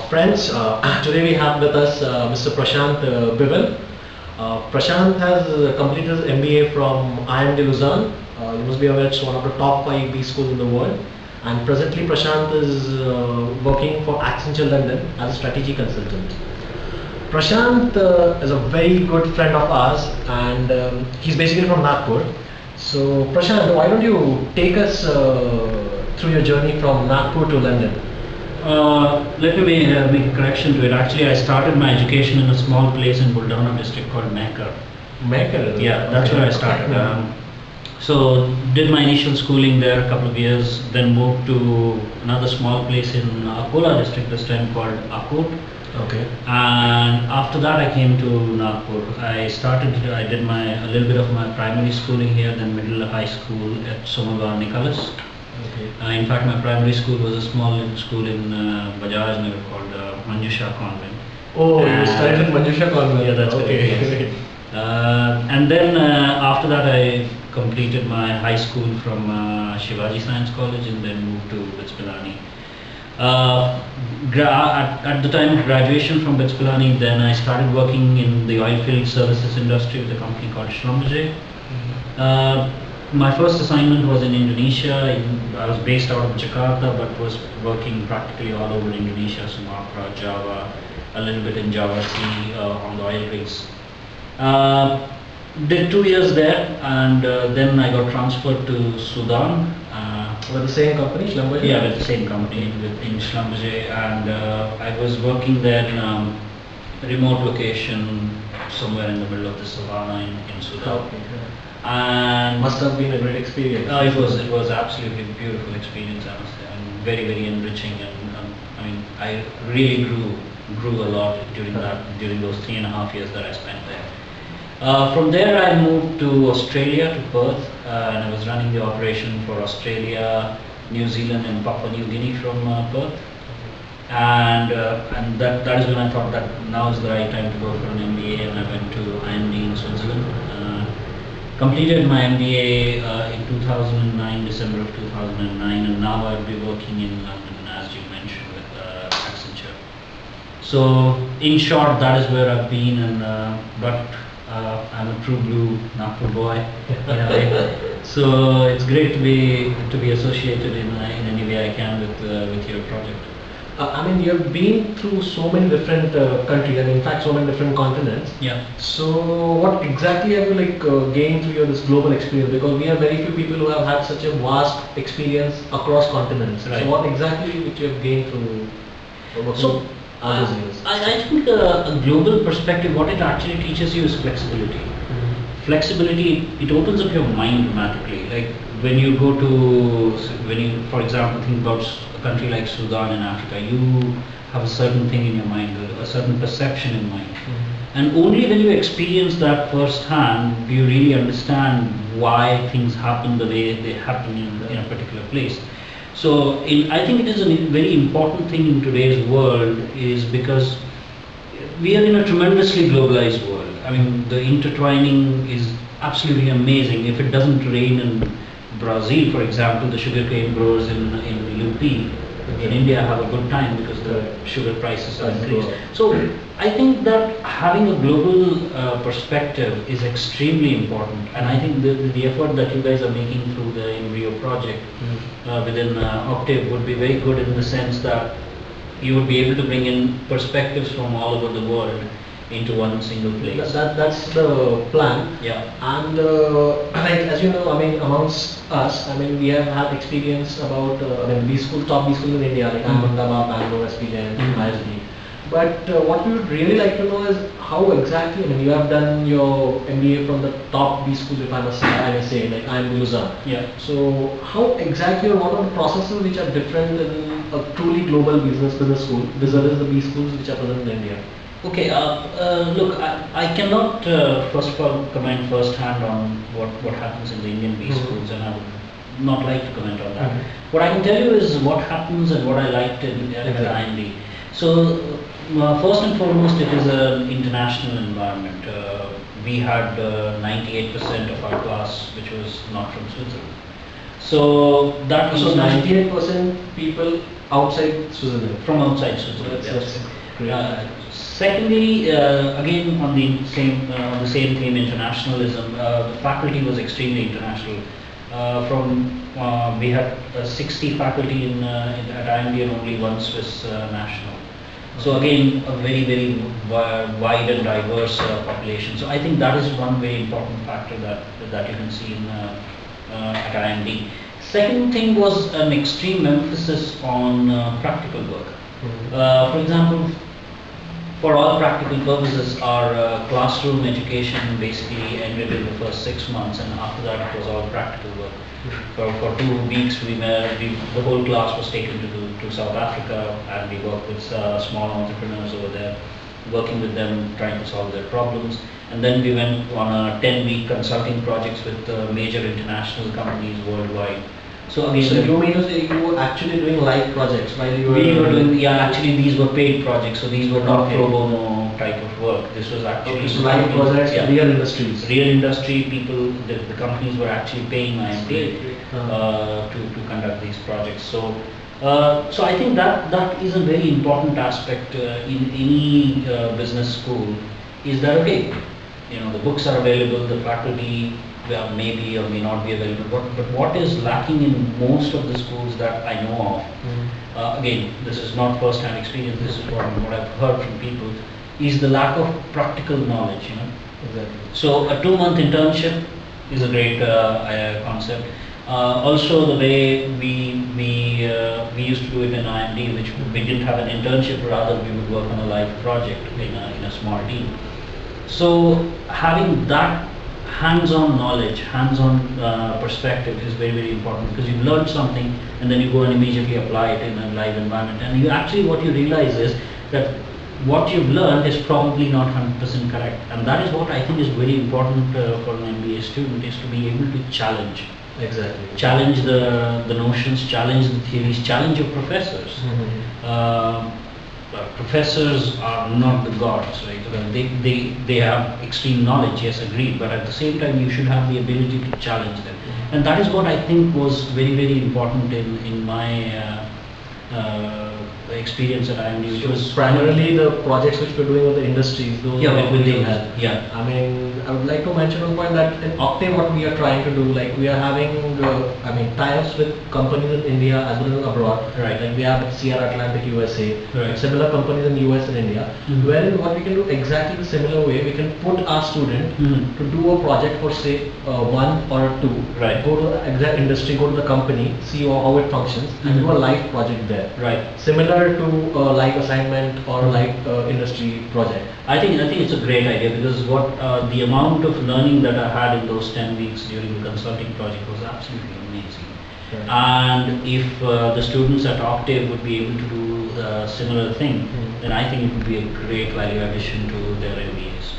Friends, today we have with us Mr. Prashant Bival. Prashant has completed his MBA from IMD Luzerne. You must be aware it's one of the top 5 B schools in the world. And presently Prashant is working for Accenture London as a strategy consultant. Prashant is a very good friend of ours, and he's basically from Nagpur. So Prashant, why don't you take us through your journey from Nagpur to London? Let me make a correction to it. Actually, I started my education in a small place in Buldana district called Mekar. Mekar? Yeah, that's where I started. So did my initial schooling there a couple of years, then moved to another small place in Akola district, this time called Akot. Okay. And after that I came to Nagpur. I did a little bit of my primary schooling here, then middle high school at Somagar Nicholas. Okay. In fact, my primary school was a small little school in Bajaj Nagar called Manjusha Convent. Oh, you studied in Manjusha Convent? Yeah, that's okay. correct. Yes. And then after that I completed my high school from Shivaji Science College and then moved to BITS Pilani. At the time of graduation from BITS Pilani, then I started working in the oilfield services industry with a company called Schlumberger. My first assignment was in Indonesia. I was based out of Jakarta, but was working practically all over Indonesia, Sumatra, Java, a little bit in Java Sea on the oil rigs. Did 2 years there, and then I got transferred to Sudan. With the same company, Schlumberger? Yeah, with the same company, in Schlumberger, and I was working there in a remote location somewhere in the middle of the savannah in Sudan. Okay. And must have been a great experience. It was absolutely a beautiful experience, I must say, and very enriching. And I mean, I really grew a lot during those 3.5 years that I spent there. From there I moved to Australia, to Perth, and I was running the operation for Australia, New Zealand and Papua New Guinea from Perth. And that is when I thought that now is the right time to go for an MBA, and I went to IMD in Switzerland. Completed my MBA in 2009, December of 2009, and now I'll be working in London, as you mentioned, with Accenture. So in short, that is where I've been, and but I'm a true blue Nagpur boy in a way. So it's great to be associated in any way I can with your project. I mean, you've been through so many different countries, and in fact, so many different continents. Yeah. So, what exactly have you gained through this global experience? Because we have very few people who have had such a vast experience across continents. Right. So, what exactly which you have gained through working all those years? I think a global perspective, what it actually teaches you is flexibility. Flexibility, it opens up your mind dramatically. Like when you go to, for example, think about a country like Sudan in Africa, you have a certain thing in your mind, a certain perception in mind. And only when you experience that firsthand do you really understand why things happen the way they happen in a particular place. So I think it is a very important thing in today's world, is because we are in a tremendously globalized world. I mean, the intertwining is absolutely amazing. If it doesn't rain in Brazil, for example, the sugarcane growers in UP, in India have a good time because the sugar prices are increased. So I think that having a global perspective is extremely important, and I think the effort that you guys are making through the Embryo project within Octave would be very good, in the sense that you would be able to bring in perspectives from all over the world into one single place. That's the plan. Yeah. And like, as you know, I mean, amongst us, I mean, we have had experience about I mean, top B schools in India, like Ahmedabad, Bangalore, SPJ, ISB. But what we would really like to know is how exactly, I mean, you have done your MBA from the top B schools, if I may say, like IMD Luzerne. Yeah. So how exactly, or what are the processes which are different in a truly global business school vis-a-vis the B schools which are present in India? Okay, look, I cannot first of all comment firsthand on what happens in the Indian B schools, and I would not like to comment on that. What I can tell you is what happens and what I liked at IMD. So first and foremost, it is an international environment. We had 98% of our class which was not from Switzerland. So that was 98% people outside Switzerland. From outside Switzerland. That's great. Secondly, again on the same theme, internationalism. The faculty was extremely international. We had 60 faculty at IMD and only one Swiss national. So again, a very wide and diverse population. So I think that is one very important factor that you can see at IMD. Second thing was an extreme emphasis on practical work. For example, for all practical purposes, our classroom education basically ended in the first 6 months, and after that it was all practical work. For 2 weeks, the whole class was taken to South Africa, and we worked with small entrepreneurs over there, working with them, trying to solve their problems. And then we went on a 10-week consulting projects with major international companies worldwide. So again, so you mean to say you were actually doing live projects while you were? We were doing, yeah, actually these were paid projects, so these were not pro bono type of work. This was actually so live projects, yeah. Real industries. Real industry people, the companies were actually paying IMD to conduct these projects. So I think that is a very important aspect in any business school. Is that okay? You know, the books are available, the faculty maybe or may not be available, but what is lacking in most of the schools that I know of, again, this is not first-hand experience, this is what I've heard from people, is the lack of practical knowledge, you know. Exactly. So a 2-month internship is a great concept. Also the way we used to do it in IMD, which we didn't have an internship, rather we would work on a live project in a small team. So having that hands-on knowledge, hands-on perspective is very important, because you've learned something and then you go and immediately apply it in a live environment, and you actually what you realize is that what you've learned is probably not 100% correct, and that is what I think is very important for an MBA student, is to be able to challenge. Exactly. Challenge the notions, challenge the theories, challenge your professors. Professors are not the gods, right? They have extreme knowledge, yes, agreed, but at the same time you should have the ability to challenge them, and that is what I think was very important in my experience at IMD, which was primarily the projects which we're doing with the industries. Those yeah. I mean, I would like to mention one point that in Octave, what we are trying to do, like we are having, tie-ups with companies in India as well as abroad. Right. Like we have Sierra Atlantic USA, right. Similar companies in US and India, wherein what we can do exactly the similar way, we can put our student to do a project for say 1 or 2. Right. Go to the exact industry, go to the company, see how it functions, and do a live project there. Right. Similar to live assignment or live industry project. I think it's a great idea, because what the amount of learning that I had in those 10 weeks during the consulting project was absolutely amazing. Right. And if the students at Octave would be able to do a similar thing, then I think it would be a great value addition to their MBAs.